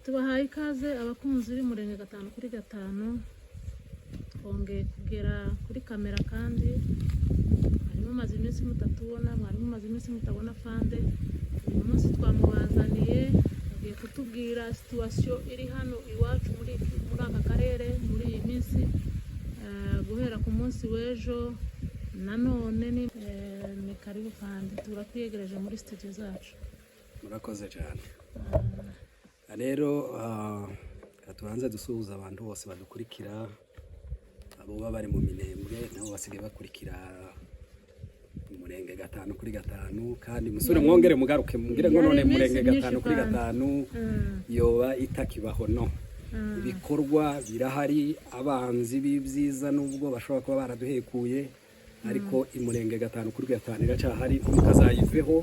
tubahaye ikaze abakunzi b'Umurenge 5/5 twongeye kugera kuri kamera kandi harimo maze iminsi mutatubona mwarimu maze iminsi mutabona fande uyu munsi twamubazaniye agiye kutubwira situation iri hano iwacu muri aka karere muri iyi minsi guhera ku munsi w'ejo nanone ni karibu fande turakwiyegereje muri studio zacu. Murakoze cyane. Rero katubanze dusuhuza abantu bose badukurikira abo bari mu Minembwe nabo basigaye bakurikira Umurenge 5/5 kandi musore mwongere mugaruke mubwire ngo none Umurenge 5/5 yoba itakibaho no ibikorwa birahari abanzi b'ibyiza nubwo bashobora kuba baraduhekuye ariko Umurenge 5/5 iracahari mukazayiveho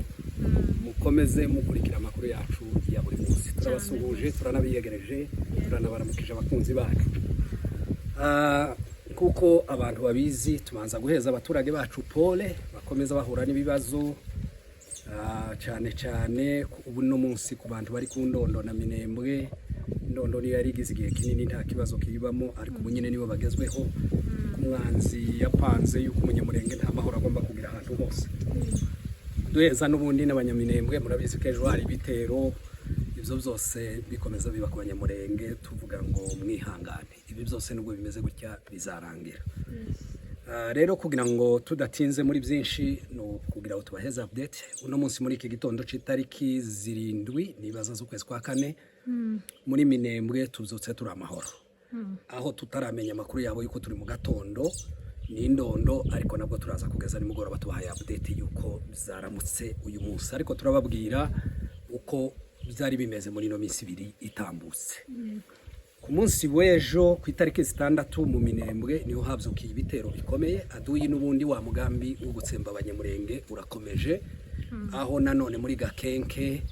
mukomeze mukurikira amakuru yacu ya buri munsi turabasuhuje turanabiyegereje turanabaramukije abakunzi bacu kuko abantu babizi tumanza guheza abaturage bacu pole bakomeza bahura n'ibibazo cyane cyane ubu no munsi ku bantu bari ku Ndondo na Minembwe. Ndondo niyo yarigize igihe kinini nta kibazo kibamo ariko ubu nyine nibo bagezweho kumwanzi yapanze yuko umunyamurenge nta mahoro agomba kugira ahantu hose duheza n'ubundi n'abanyaminembwe murabizi ko ejo hari bitero ibyo byose bikomeza biba ku banyamurenge tuvuga ngo mwihangane ibi byose nubwo bimeze gutya bizarangira. Rero kugira ngo tudatinze muri byinshi no kugira ngo tubaheze update uno munsi muri iki gitondo c'itariki 7 nibaza z'ukwezi kwa 4 muri Minembwe tuzutse turi amahoro aho tutaramenya amakuru yabo yuko turi mu gatondo ni Ndondo ariko nabwo turaza kugeza ni mugoroba tubahaye update yuko zaramutse uyu munsi ariko turababwira uko byari bimeze muri no minsi 2 itambutse. Ku munsi w'ejo ku itariki 6 mu Minembwe niho habyukiye ibitero bikomeye aduyi n'ubundi wa mugambi wo gutsemba abanyamurenge urakomeje aho nanone muri Gakenke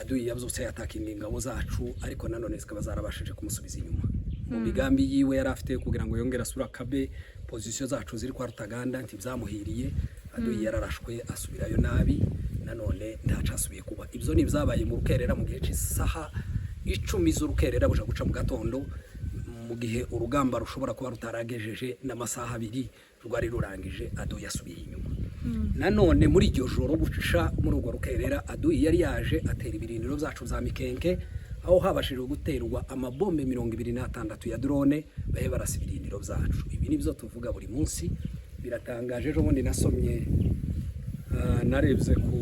aduyi yabyutse yatakinga ingabo zacu ariko nanone zikaba zarabashije kumusubiza inyuma mu migambi yiwe yari afite kugira ngo yongera sura kabe position zacu ziri kwa Rutaganda ntibyamuhiriye aduyi yararashwe asubirayo nabi nanone ntacasubiye kuba ibyo ni byabaye mu rukerera mu gihe cy'isaha 10 z'urukerera buja guca mu gatondo mu gihe urugamba rushobora kuba rutaragejeje n'amasaha 2 rwari rurangije aduyi yasubiye inyuma nanone muri iryo joro buca muri urwo rukerera aduyi yari yaje atera ibirindiro byacu za Mikenke aho habashije guterwa amabombe 26 ya drone bahe barasa ibirindiro byacu. Ibi nibyo tuvuga buri munsi biratangaje ejo bundi nasomye narebye ku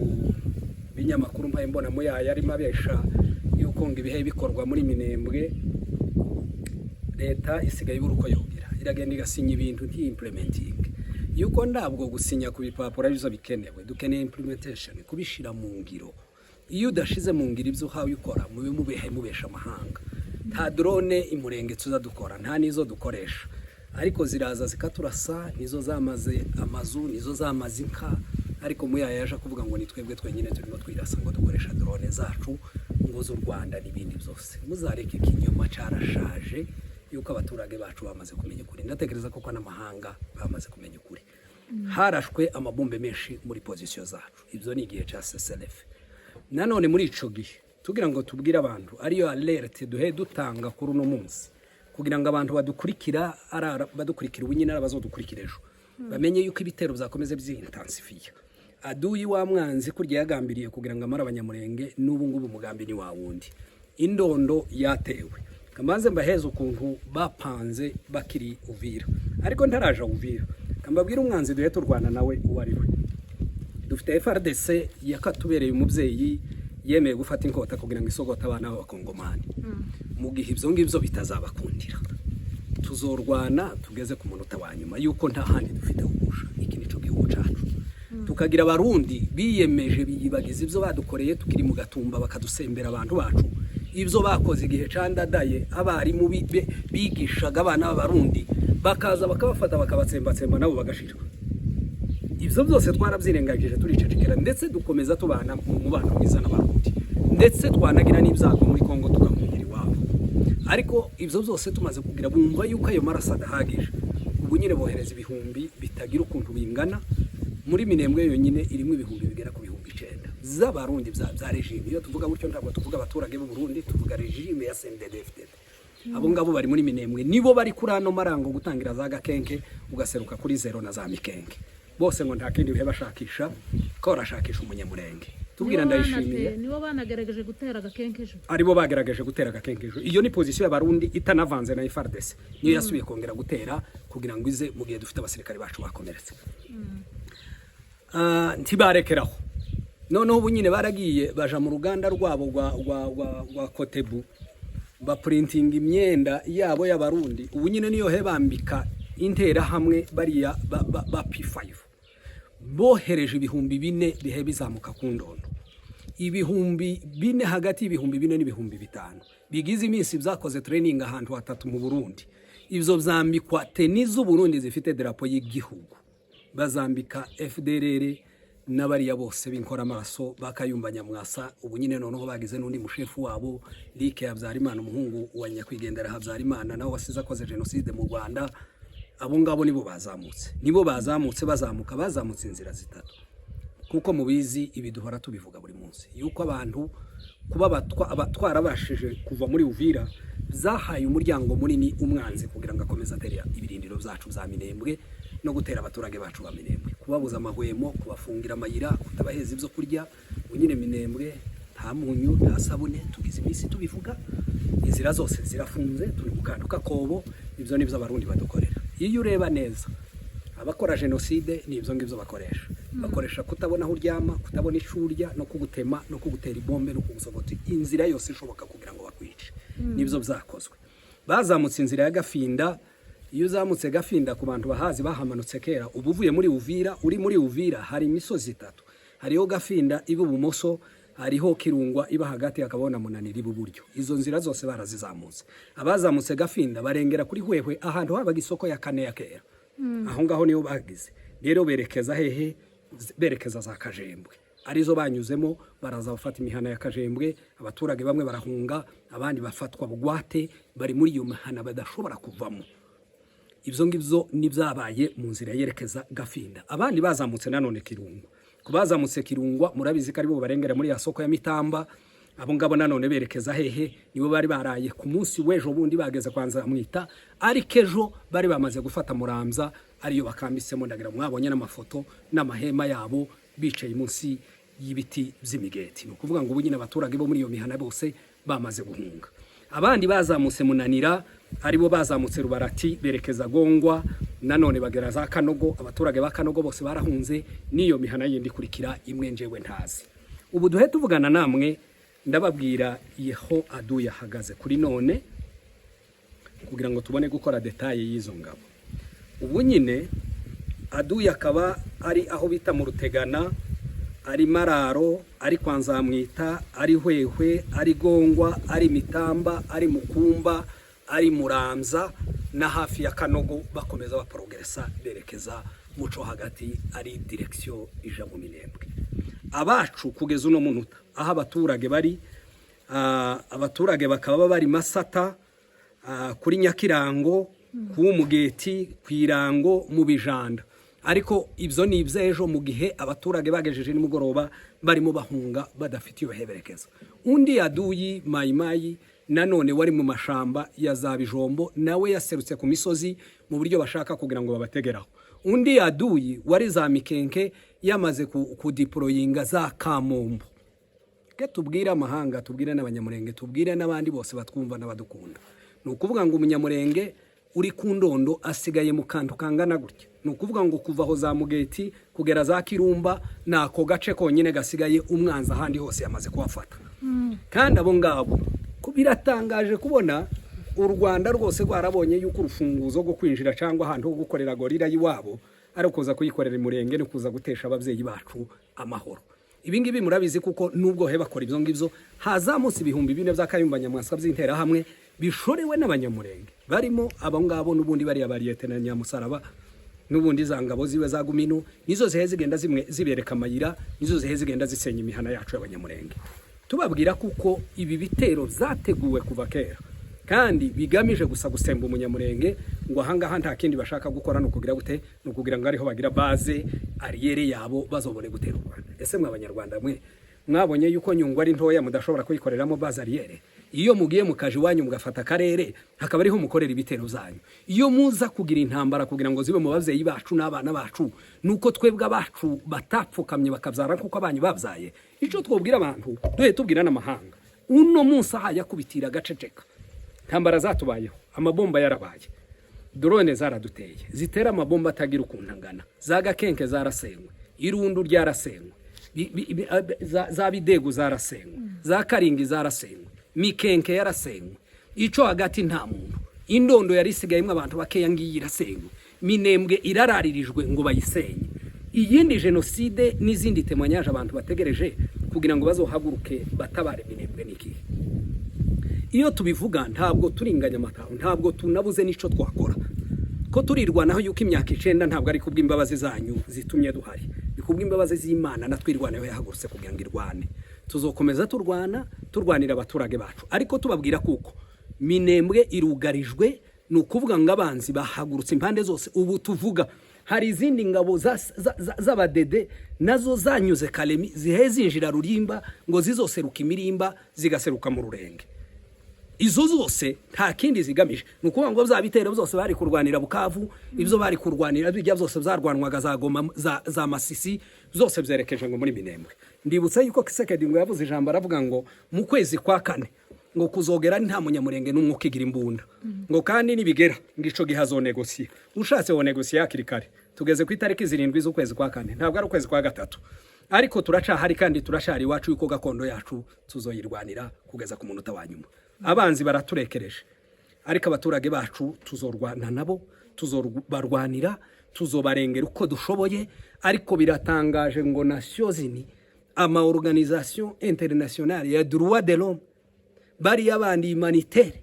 binyamakuru mpaye mbona mu yari mabesha yuko ngo ibihe bikorwa muri Minembwe leta isigaye buruko yogira iragenda igasinya ibintu nti implementing yuko ndabwo gusinya ku bipapuro bizo bikenewe dukeneye implementation kubishira mu ngiro. Iyo udashize mu ngiro ibyo hawe ukora mubesha amahanga nta drone imurenge tuza dukora nta nizo dukoresha ariko ziraza zikaturasa nizo zamaze amazu nizo zamaze inka ariko muyaye yaje kuvuga ngo ni twebwe twenyine turimo twirasa ngo dukoresha drone zacu ngo z'u Rwanda n'ibindi byose muzareke ikinyoma carashaje yuko abaturage bacu bamaze kumenya ukuri ndatekereza ko n'amahanga bamaze kumenya ukuri harashwe amabombe menshi muri position zacu ibyo ni igihe ca CSLF nanone muri ico gihe tugira ngo tubwire abantu ariyo alert duhe dutanga kuri uno munsi kugira ngo abantu badukurikira ubunyine abazodukurikira ejo bamenye yuko ibitero byakomeze by'intensifiye aduyi wa mwanzi kurya yagambiriye kugira ngo amara abanyamurenge n'ubu ngubu umugambi ni wa wundi Indondo yatewe kamanze mbaheza ukuntu bapanze bakiri Uvira ariko ntaraja Uvira kambabwira umwanzi duhe turwana nawe uwariwe dufite FRDC yakatubereye umubyeyi yemeye gufata inkota kugira ngo isogota abana b'abakongomani mu gihe ibyo ngibyo bitazabakundira tuzorwana tugeze ku munota wa nyuma yuko nta handi dufite ubusha iki nico gihugu cacu tukagira abarundi biyemeje biyibagiza ibyo badukoreye tukiri mu gatumba bakadusembera abantu bacu ibyo bakoze igihe candadaye abarimu bigishaga abana b'abarundi bakaza bakabafata bakabatsembatsemba nabo bagashirwa ibyo byose twarabyirengagije turicecekera ndetse dukomeza tubana mu mubano mwiza n'abarundi ndetse twanagira n'ibyago muri Kongo tukamubwira iwabo ariko ibyo byose tumaze kugira bumva yuko ayo maraso adahagije ubu nyine bohereza ibihumbi bitagira ukuntu bingana muri Minembwe yonyine irimo ibihumbi bigera ku 9,000 z'abarundi bya regime. Iyo tuvuga gutyo ntabwo tuvuga abaturage b'u Burundi, tuvuga regime ya CNDD-FDD. Abo ngabo bari muri Minembwe nibo bari kuri ano marango gutangira za Gakenke ugaseruka kuri zero na za Mikenke. Bose ngo nta kindi bihe bashakisha ko barashakisha umunyamurenge. Tubwira ndayishimiye nibo banagerageje gutera Gakenke ejo. Aribo bagerageje gutera Gakenke ejo. Iyo ni position y'abarundi itanavanze na FARDC. Niyo yasubiye kongera gutera kugira ngo ize mu gihe dufite abasirikare bacu bakomeretse. Ntibarekeraho. Noneho ubu nyine baragiye baja mu ruganda rwabo rwa Kotebu baprinting imyenda yabo y'abarundi. Ubu nyine niyo hebambika intera hamwe bariya ba P5 bohereje ibihumbi 4 bihe bizamuka ku ndondo. Ibihumbi 4 hagati y'ibihumbi 4 n'ibihumbi 5 bigize iminsi byakoze training ahantu hatatu mu Burundi. Ivyo byambikwa tennis z'u Burundi zifite drapo y'igihugu, bazambika FDLR n'abariya bose binkora amaraso bakayumba Nyamwasa. Ubu nyine noneho bagize n'undi mushefu wabo Like Habyarimana, umuhungu wa nyakwigendera Habyarimana nawe wasize akoze genocide mu Rwanda. Abo ngabo nibo bazamutse bazamutse inzira zitatu. Kuko mubizi ibiduhora tubivuga buri munsi yuko abantu kuba abatwarabashije kuva muri Uvira zahaye umuryango munini umwanzi kugira ngo akomeze atera ibirindiro byacu za Minembwe no gutera abaturage bacu ba Minembwe, kubabuza amahwemo, kubafungira amayira, kutabaheza ibyo kurya. Unyine Minembwe nta munyu nta sabune, tugize iminsi tubivuga, inzira zose zirafunze, turi gukanduka kobo. Ibyo nibyo abarundi badukorera. Iyo ureba neza abakora genocide ni ibyo ngibyo bakoresha kutabona aho uryama, kutabona icurya, no kugutema, no kugutera ibombe, no kugusogota inzira yose ishoboka kugira ngo bakwice. Nibyo byakozwe. Bazamutse inzira ya Gafinda. Iyo uzamutse Gafinda ku bantu bahazi bahamanutse kera, ubu uvuye muri Uvira, uri muri Uvira hari imisozi itatu. Hariho Gafinda ibumoso, hariho Kirungwa iba hagati, akabona Munanira iburyo. Izo nzira zose barazizamutse. Abazamutse Gafinda barengera kuri Hwehwe ahantu habaga isoko ya Kane ya kera. Aho ngaho niyo bagize. Rero berekeza hehe? Berekeza za Kajembwe. Arizo banyuzemo baraza bafata imihana ya Kajembwe. Abaturage bamwe barahunga, abandi bafatwa bugwate, bari muri iyo mihana badashobora kuvamo. Ibyo ngibyo nibyabaye mu nzira yerekeza Gafinda. Abandi bazamutse nanone Kirungwa. Kubazamutse Kirungwa murabizi ko aribo barengera muri ya soko ya Mitamba. Abo ngabo nanone berekeza hehe? Nibo bari baraye ku munsi w'ejo bundi bageze kwanza mwita, ariko ejo bari bamaze gufata Muramza, ariyo bakambitsemo. Ndagira mwabonye n'amafoto n'amahema yabo bicaye munsi y'ibiti by'imigeti. No kuvuga ngo ubu nyine abaturage bo muri iyo mihana bose bamaze guhunga. Abandi bazamutse Munanira, aribo bazamutse Rubarati berekeza Gongwa, nanone bagera za Kanogo. Abaturage ba Kanogo bose barahunze, niyo mihana yindi kurikira imwe njewe ntazi. Ubu duhe tuvugana namwe ndababwira yeho Aduya hagaze kuri none kugira ngo tubone gukora detaye y'izo ngabo. Ubu nyine Aduya akaba ari aho bita mu Rutegana, ari Mararo, ari Kwanzamwita, ari Hwehwe, ari Gongwa, ari Mitamba, ari Mukumba, ari Muramza na hafi ya Kanogo. Bakomeza baprogressa berekeza muco hagati, ari direction ija mu Minembwe. Abacu kugeza uno munota aho abaturage bari, abaturage bakaba bari Masata, kuri Nyakirango, ku Mugeti, kwirango, mu Bijanda. Ariko ibyo ni ibyejo mu gihe abaturage bagejeje nimugoroba barimo bahunga badafite iyo heberekeza. Undi Aduyi Mayimayi nanone wari mu mashamba ya za Bijombo, nawe yaserutse ku misozi mu buryo bashaka kugira ngo babategeraho. Undi Aduyi wari za Mikenke yamaze kudeployinga za Kamombo. Ke tubwira amahanga, tubwire n'abanyamurenge, tubwire n'abandi bose batwumva n'abadukunda. No kuvuga ngo umunyamurenge uri ku ndondo asigaye mu kantu kangana gutya. No kuvuga ngo kuva aho za Mugeti kugera za Kirumba nako gace konyine gasigaye, umwanza handi hose yamaze kuwafata. Kandi abo ngabo biratangaje kubona u Rwanda rwose rwarabonye yuko urufunguzo rwo kwinjira cyangwa ahantu ho gukorera gorira yiwabo ari kuza kuyikorera Murenge no kuza gutesha abavyeyi bacu amahoro. Ibingibi murabizi kuko nubwo he bakora ibyo ngibyo hazamutse ibihumbi 4 by'akayumba Nyamwasa by'intera hamwe bishorewe n'abanyamurenge barimo abo ngabo n'ubundi bari abariyete na Nyamusaraba n'ubundi zangabo ziwe za Gumino, nizo zihe zigenda zimwe zibereka amayira, nizo zihe zigenda zisenya imihana yacu y'abanyamurenge. Tubabwira kuko ibi bitero zateguwe kuva kera kandi bigamije gusa gusemba umunyamurenge ngo ahangaha nta kindi bashaka gukora no kugira gute, no kugira ngo ariho bagira base ariyere yabo bazobone gutera u Rwanda. Ese mwe abanyarwanda mwe mwabonye yuko Nyungwe ari ntoya mudashobora kuyikoreramo bazariyere. Iyo mugiye mukaje wanyu mugafata akarere hakaba ariho mukorera ibitero zanyu. Iyo muza kugira intambara kugira ngo zibe mu bavyeyi bacu n'abana bacu nuko twebwe abacu batapfukamye bakavyara kuko abanyu bavyaye. Ico twobwira abantu duhe tubwira n'amahanga. Uno munsi aha yakubitira gaceceka. Ntambara zatubayeho, amabomba yarabaye. Drone zaraduteye, zitera amabomba atagira ukuntangana. Zagakenke zarasenywe, irundu ryarasenywe. Za bidego zarasenywe, za karingi zarasenywe, mikenke yarasenywe. Ico hagati nta muntu. Indondo yari isigayemo abantu bakeya ngiyi irasenywe. Minembwe irararirijwe ngo bayisenye. Iyindi genocide n'izindi temanyaje abantu bategereje kugira ngo bazohaguruke batabare Minembwe niki. Iyo tubivuga ntabwo turinganya amataho, ntabwo tunabuze nico twakora. Ko turirwanaho yuko imyaka 9 ntabwo ari kubw'imbabazi zanyu zitumye duhari. Bikubw'imbabazi z'Imana natwirwanaho yahagurutse kugira ngo irwane. Tuzokomeza turwanira abaturage bacu. Ariko tubabwira kuko Minembwe irugarijwe nukuvuga ngo abanzi bahagurutse impande zose. Ubu tuvuga hari izindi ngabo z'abadede nazo zanyuze Kalemi zihezinjira Rurimba ngo zizoseruka imirimba zigaseruka mu Rurenge. Izo zose nta kindi zigamije nukuvuga ngo zabitera byose bari kurwanira Bukavu, ibyo bari kurwanira bijya byose byarwanwaga za Goma za Masisi zose byerekeje ngo muri Minembwe. Ndibutsa yuko Kisekedi ngo yavuze ijambo aravuga ngo mu kwezi kwa 4 ngo kuzogera nta munyamurenge n'umwuka igira imbunda ngo kandi nibigera ngico gihazo negosia ushatse wo negosia yakirikare tugeze ku itariki 7 z'ukwezi kwa 4 ntabwo ari ukwezi kwa 3 ariko turacahari kandi turashari iwacu yuko gakondo yacu tuzoyirwanira kugeza ku munota wa nyuma. Abanzi baraturekereje ariko abaturage bacu tuzorwana nabo, tuzobarwanira, tuzobarengera uko dushoboye. Ariko biratangaje ngo Nations Unies ama organisation internationale ya droit de l'homme bari yabandi humanitaire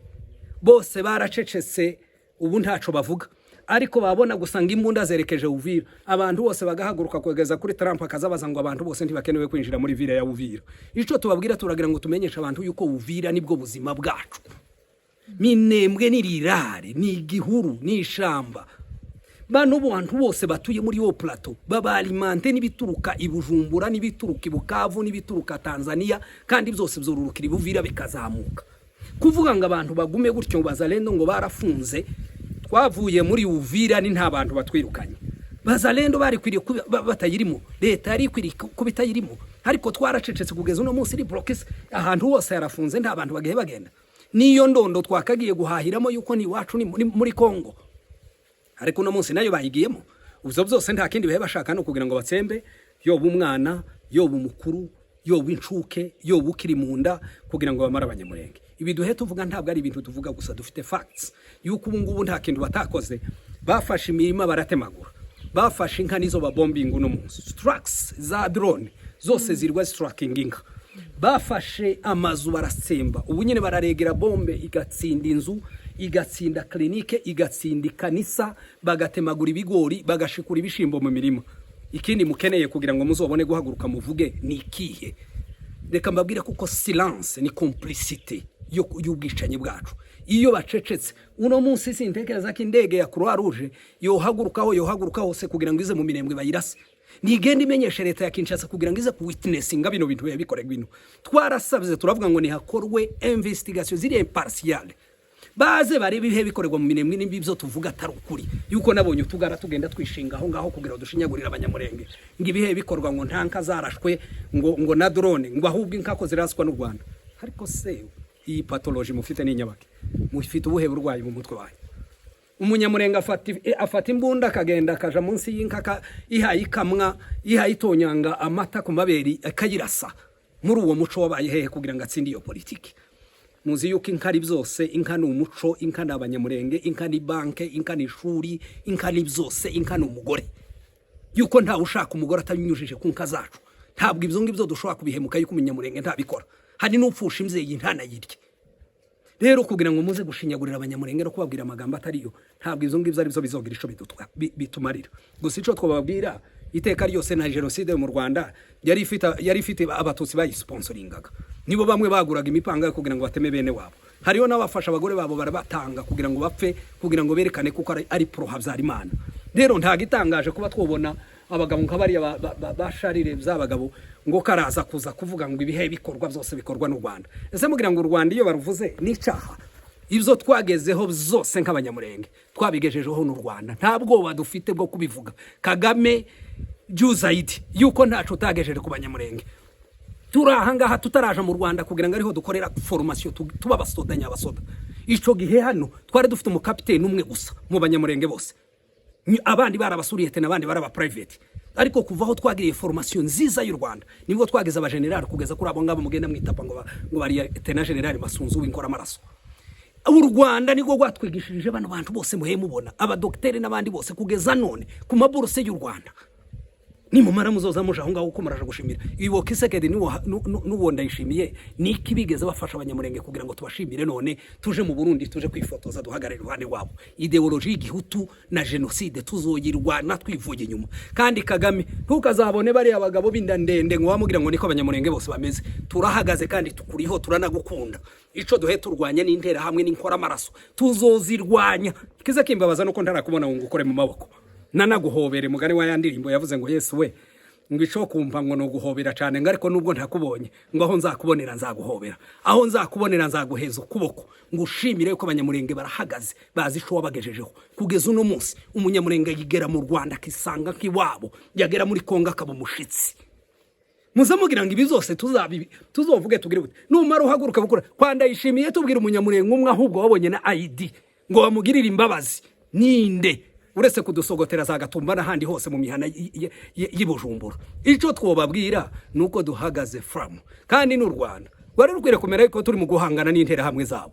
bose baracecetse ubu ntaco bavuga, ariko babona gusanga imbunda zerekeje Uvira abantu bose bagahaguruka kwegeza kuri Trump akazabaza ngo abantu bose ntibakenewe kwinjira muri Vira ya Uvira. Ico tubabwira turagira ngo tumenyeshe abantu yuko Uvira nibwo buzima bwacu. Minembwe nirirare ni igihuru ni ishamba. Bano bantu bose batuye muri yo plateau baba alimente nibituruka ibujumbura nibituruka ibukavu nibituruka Tanzania kandi byose byorurukira Uvira bikazamuka. Kuvuga ngo abantu bagume gutyo bazalendo ngo barafunze twavuye muri Uvira ni nta bantu batwirukanye. Bazalendo bari kwiriye batayirimo, leta yari kwiriye kubitayirimo, ariko twaracecetse kugeza uno munsi ri blockes ahantu hose yarafunze nta bantu bagiye bagenda. Niyo ndondo twakagiye guhahiramo yuko ni wacu ni muri Kongo, ariko uno munsi nayo bayigiyemo. Uzo byose nta kindi bahe bashaka no kugira ngo batsembe yoba umwana yoba umukuru yoba incuke yoba ukiri munda kugira ngo bamara abanyamurenge. Ibi duhe tuvuga ntabwo ari ibintu tuvuga gusa, dufite facts yuko ubu ngubu nta kintu batakoze. Bafashe imirima baratemagura, bafashe inka nizo babombinga uno munsi, trucks za drone zose zirwa striking inka, bafashe amazu barasemba. Ubu nyine bararegera bombe igatsinda inzu, igatsinda klinike, igatsinda kanisa, bagatemagura ibigori, bagashikura ibishimbo mu mirima. Ikindi mukeneye kugira ngo muzobone guhaguruka muvuge ni ikihe? Reka mbabwira kuko silence ni complicité y'ubwicanye bwacu. Iyo bacecetse uno munsi sintekereza ko indege ya Croix Rouge yohaguruka hose kugira ngo ize mu Minembwe bayirase. Nigende imenyesha leta ya Kinshasa kugira ngo ize ku witnessinga bino bintu yabikore bino. Twarasabye turavuga ngo ni hakorwe investigation ziri impartiale. Baze barebe ibihe bikorerwa mu Minembwe n'ibyo tuvuga atari ukuri. Yuko nabonye tugara tugenda twishinga aho ngaho kugira dushinyagurira abanyamurenge. Ngibihe bikorwa ngo ntanka zarashwe ngo na drone ngo ahubwo inkako ziraswa n'u Rwanda. Ariko se iyi pathology mufite ni nyabake. Mufite ubuhe burwayi mu mutwe wayo. Umunyamurenge afata imbunda akagenda akaja munsi y'inkaka ihayikamwa ihayitonyanga amata ku maberi akayirasa. Muri uwo muco wabaye hehe kugira ngo atsinde iyo politiki. Muzi yuko inkari byose, inka ni umuco, inka ni abanyamurenge, inka ni banke, inka ni ishuri, inka ni byose, inka ni umugore. Yuko nta ushaka umugore atanyujije ku nka zacu. Ntabwo ibyo ngibyo dushobora kubihemuka yuko umunyamurenge ntabikora. Hari n'upfusha imzeyi ntana yirye. Rero kugira ngo muze gushinyagurira abanyamurenge no kubabwira amagambo atariyo, ntabwo izo ngibyo ari byo bizogira ico bitumarira. Gusa ico twababwira iteka ryose na genocide mu Rwanda yari ifite abatutsi bayisponsoringaga. Nibo bamwe baguraga imipanga kugira ngo bateme bene wabo. Hariyo n'abafasha abagore babo barabatanga kugira ngo bapfe, kugira ngo berekane kuko ari pro Habyarimana. Rero nta gitangaje kuba twobona abagabo nk'abariya basharire by'abagabo ngo karaza kuza kuvuga ngo ibihe bikorwa byose bikorwa n'u Rwanda. Ese mugira ngo u Rwanda iyo baruvuze n'icaha ibyo twagezeho byose nk'abanyamurenge twabigejejeho n'u Rwanda, nta bwoba dufite bwo kubivuga. Kagame Juzaidi yuko ntaco tagejeje ku banyamurenge, turahangaha tutaraje mu Rwanda kugira ngo ariho dukorera formation tuba basoda nyabasoda. Ico gihe hano twari dufite umukapiteni umwe gusa mu banyamurenge bose, abandi barabasuriye n'abandi baraba private. Ariko kuvaho twagiriye formation nziza y'u Rwanda nibwo twageze aba general kugeza kuri abo ngabo mugenda mwitapa ngo bari tena general Masunzu w'inkora maraso. U Rwanda niko gwatwigishije bano bantu bose muhe mubona aba docteur n'abandi bose kugeza none ku maburuse y'u Rwanda. Ni mumara muzoza muje aho ngaho uko maraje gushimira ibo Kisekedi n'uwo ndayishimiye niki bigeze bafasha abanyamurenge kugira ngo tubashimire none tuje mu Burundi tuje kwifotoza duhagarara iruhande wabo. Ideology y'igihutu na genocide tuzoyirwa natwivuye nyuma. Kandi Kagame ntukazabone bari abagabo bindandende ngo bamugira ngo niko abanyamurenge bose bameze. Turahagaze kandi tukuriho turanagukunda. Ico duhe turwanya n'intera hamwe n'inkora maraso tuzozirwanya. Kiza kimbabaza nuko ntarakubona ngo ukore mu maboko nanaguhobere mugani wa yandirimbo yavuze ngo Yesu we ngo ico kumva ngo no guhobera cyane ngariko nubwo ntakubonye ngo aho nzakubonera nzaguhobera, aho nzakubonera nzaguheza ukuboko ngo ushimire ko abanyamurenge barahagaze bazi ico wabagejejeho kugeza uno munsi. Umunyamurenge yigera mu Rwanda kisanga kiwabo yagera muri Kongo akaba umushitsi. Muzamugira ngo ibi zose tuzovuge tugire gute numara uhaguruka bukura kwanda yishimiye tubwira umunyamurenge umwe ahubwo wabonye na ID ngo bamugirire imbabazi ninde uretse kudusogotera za Gatumba n'ahandi hose mu mihana y'Ibujumbura. Ico twobabwira nuko duhagaze from kandi n'u Rwanda wari rukwire kumera ko turi mu guhangana n'intera hamwe zabo.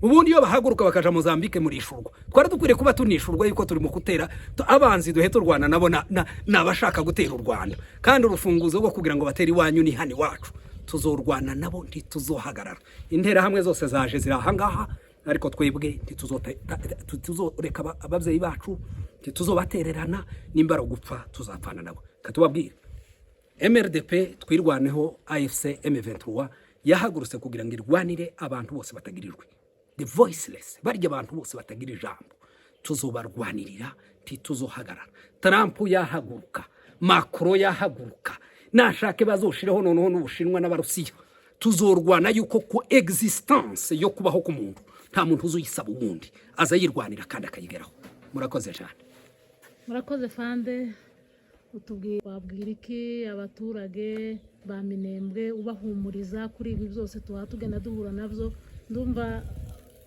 Ubundi iyo bahaguruka bakaja Mozambique muri ishurwa twari dukwire kuba tunishurwa yuko turi mu kutera abanzi duheta u Rwanda nabo nabashaka gutera u Rwanda. Kandi urufunguzo rwo kugira ngo bateri wanyu ni hani wacu tuzorwana nabo ntituzohagarara. Intera hamwe zose zaje zirahangaha ariko twebwe tuzoreka abavyeyi bacu tuzobatererana nimbara gupfa tuzapfana nabo. Katubabwira MRDP twirwaneho AFC M23 yahagurutse kugira ngo irwanire abantu bose batagirirwe, the voiceless barya abantu bose batagira ijambo. Tuzobarwanirira tuzohagarara. Trump yahaguruka, Macron yahaguruka, nashake bazoshireho noneho n'Ubushinwa n'Abarusiya. Tuzorwana yuko ku existence yo kubaho ku muntu nta muntu uzuyisaba ubundi azayirwanira kandi akayigeraho. Murakoze cyane. Murakoze Fande, utubwira wabwira iki abaturage ba Minembwe ubahumuriza kuri ibi byose tugenda duhura navyo. Ndumva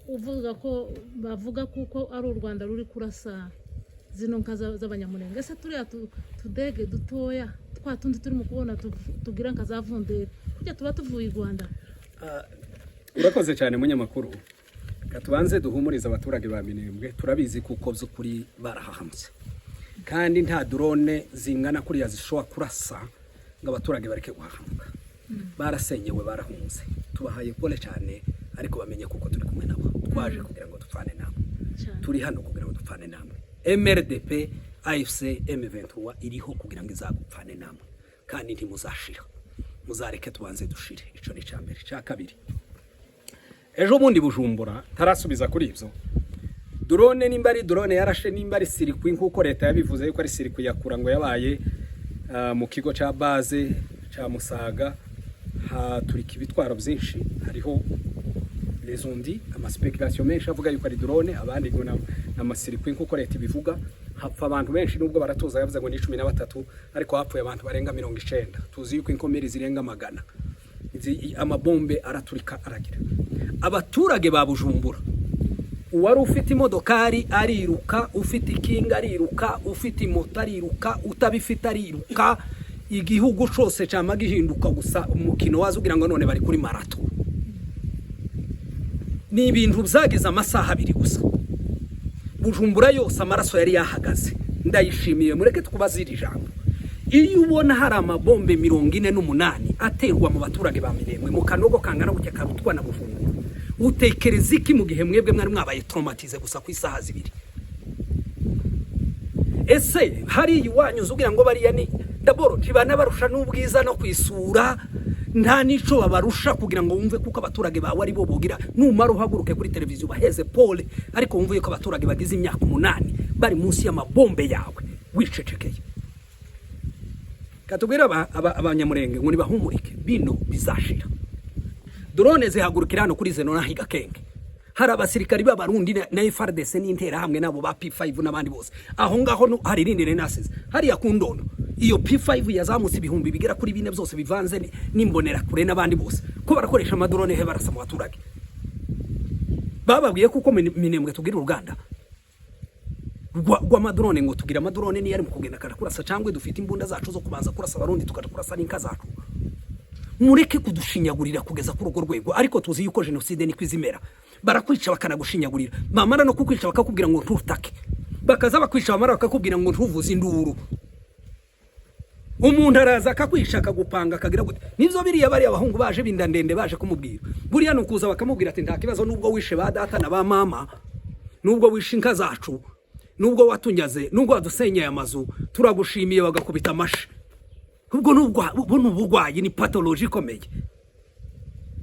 uvuga ko bavuga kuko ari u Rwanda ruri kurasa zino nka z'abanyamurenge. Ese turiya tudege dutoya twatundi turi mu kubona tugira nka zavundera kujya tuba tuvuye i Rwanda. Urakoze cyane munyamakuru. Katubanze duhumuriza abaturage ba Minembwe turabizi kuko byo kuri barahahamutse kandi nta drone zingana kuri yazishobora kurasa ngo abaturage bareke guhahamuka. Barasenyewe barahunze tubahaye pole cyane ariko bamenye kuko turi kumwe nabo twaje kugira ngo dupfane nabo turi hano kugira ngo dupfane namwe. MRDP AFC M23 iriho kugira ngo izagupfane namwe kandi ntimuzashira, muzareke tubanze dushire. Ico ni cyambere. Cya kabiri, ejo bundi Bujumbura tarasubiza kuri ivyo drone nimba ari drone yarashe nimba ari sirikwi nkuko leta yabivuze yuko ari sirikwi yakura ngo yabaye mu kigo ca base ca Musaga haturika ibitwaro byinshi. Hariho les ondi ama speculation menshi avuga yuko ari drone, abandi ngo n'amasirikwi nkuko leta ibivuga. Hapfa abantu benshi nubwo baratuza yavuze ngo ni 13 ariko hapfuye abantu barenga 90. Tuzi yuko inkomeri zirenga 100. Amabombe araturika aragira. Abaturage ba Bujumbura uwari ufite imodokari ariruka, ufite ikinga ariruka, ufite moto ariruka, utabifite ariruka. Igihugu cyose cyama gihinduka gusa umukino wazugira ngo none bari kuri marato. Ni ibintu byagize amasaha 2 gusa. Bujumbura yose amaraso yari yahagaze. Ndayishimiye mureke tukubazira ijambo. Iyo ubona hari amabombe 48 aterwa mu baturage ba Minembwe mu kanogo kangana gutya karutwa na Bujumbura, utekereza iki mu gihe mwebwe mwari mwabaye traumatize gusa ku isaha 2? Ese hari iwanyu uzugira ngo bariya ni daboro tibana barusha n'ubwiza no kwisura, nta nico babarusha kugira ngo wumve kuko abaturage bawe ari bo bogira numara uhaguruke kuri televiziyo baheze pole, ariko wumve ko abaturage bagize imyaka 8 bari munsi y'amabombe yawe wicecekeye. katubwira abanyamurenge ngo nibahumurike bino bizashira. Drone zihagurukira hano kuri Zeno na Higakenge. Hari abasirikari b'abarundi na FARDC n'intera hamwe nabo ba P5 n'abandi bose. Aho ngaho hari rindi renasize. Hari yakundono. Iyo P5 yazamutse ibihumbi bigera kuri 4 byose bivanze n'imbonera kure n'abandi bose. Ko barakoresha amadrone he barasa mu baturage. Bababwiye kuko Minembwe tugira uruganda. Rwa madrone ngo tugira amadrone ni yari mu kugenda karakurasa cyangwa dufite imbunda zacu zo kubanza kurasa abarundi tukakurasa n'inka zacu. Mureke kudushinyagurira kugeza ku rugo rwego, ariko tuzi yuko genocide ni kwizimera. Barakwica bakanagushinyagurira, bamara no kukwica bakakubwira ngo ntutake, bakaza bakwica bamara bakakubwira ngo ntuvuze induru. Umuntu araza akakwisha akagupanga akagira gute. Nivyo biriya bari abahungu baje bindandende baje kumubwira. Buriya nukuza bakamubwira ati nta kibazo nubwo wishe ba data na ba mama, nubwo wishe inka zacu, nubwo watunyaze, nubwo wadusenyeye amazu, turagushimiye bagakubita amashi. Ubwo n'ubugwayi ni pathology ikomeye.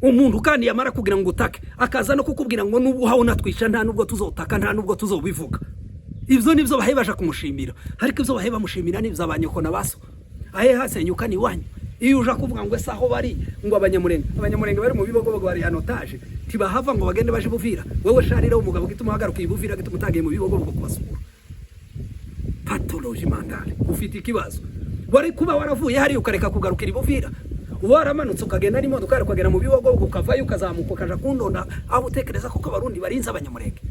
Umuntu kandi yamara kugira ngo utake akaza no kukubwira ngo nubu hawo natwisha nta nubwo tuzotaka nta nubwo tuzobivuga. Ivyo nivyo bahebasha kumushimira, ariko ivyo baheba mushimira nivyo abanyoko na baso. Ahe hasenyuka ni wanyu. Iyo uja kuvuga ngo ese aho bari ngo abanyamurenge bari mu bibogo bari anotage tibahava ngo bagende baje buvira. Wewe sharira umugabo gituma hagaruka ibuvira gituma utagiye mu bibogo bwo kubasura. Pathology mandale ufite ikibazo. Wari kuba waravuye hari ukareka kugarukira ibuvira. Waramanutse ukagenda ari imodoka ukagera mu bibogo ukavayo ukazamuka kaja kundonda aho utekereza ko abarundi barinze abanyamurenge.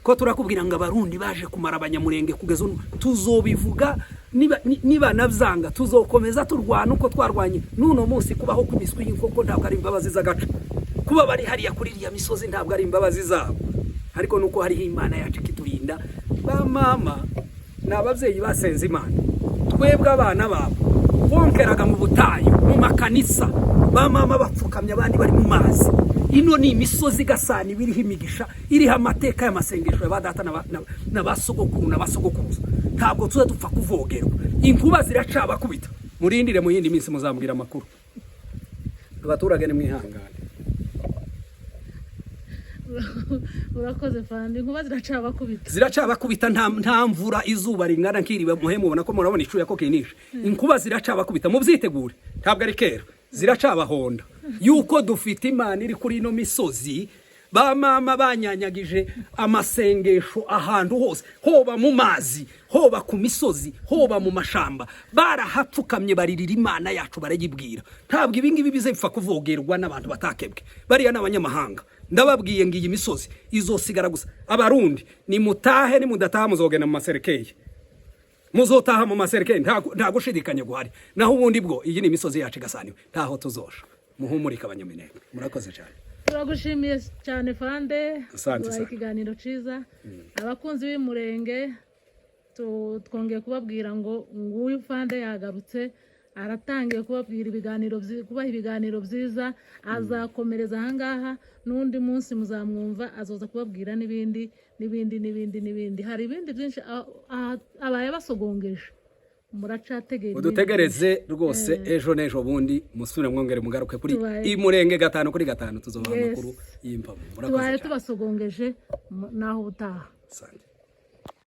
Ko turakubwira ngo abarundi baje kumara abanyamurenge kugeza tuzobivuga niba navzanga tuzokomeza turwana uko twarwanye nuno munsi kubaho kumiswi inkoko ntabwo ari imbabazi z'agaca. Kuba bari hari yakuririya misozi ntabwo ari imbabazi zabo. Ariko nuko hari Imana yacu kiturinda. Ba mama n'abavyeyi basenze Imana. Twebwe abana babo bonkeraga mu butayu mu makanisa ba mama bapfukamye abandi bari mu mazi. Ino ni imisozi gasani biriho imigisha iriho amateka y'amasengesho ya badata na basogokuru na basogokuruza. Ntabwo tuza dupfa kuvogerwa. Inkuba ziracaba kubita. Murindire mu yindi minsi muzambwira amakuru. Abaturage ni mwihangane. Urakoze fandi inkuba ziracaba kubita nta mvura izuba ringana nkiriwe muhemu ubona ko murabona icuya ko kinisha. Inkuba ziracaba kubita muvyitegure ntabwo ari kera ziracaba honda yuko dufite Imana iri kuri ino misozi. Ba mama banyanyagije amasengesho ahantu hose, hoba mu mazi, hoba ku misozi, hoba mu mashamba, barahapfukamye baririra Imana yacu barayibwira. Ntabwo ibingibi bizepfa kuvogerwa n'abantu batakebwe. Bariya n'abanyamahanga ndababwiye ngiyi misozi izosigara gusa. Abarundi ni mutahe ni mudataha muzogena mu maserekeye, muzotaha mu maserekeye nta gushidikanya guhari. Naho ubundi bwo iyi ni misozi yacu gasaniwe ntaho tuzosha. Muhumurika abanyaminembwe. Murakoze cyane. Turagushimiye cyane fande. Ikiganiro ciza. Abakunzi b'Imurenge twongeye kubabwira ngo nguyu fande yagarutse aratangiye kubabwira ibiganiro byiza. Azakomereza ahangaha n'undi munsi muzamwumva azoza kubabwira n'ibindi. Hari ibindi byinshi abaye basogongeje. Muracategereje udutegereze rwose ejo nejo bundi musubire mwongere mugaruke kuri Imurenge 5 kuri 5 tuzobaha amakuru y'impamo. Murakoze. Tubasogongeje naho utaha.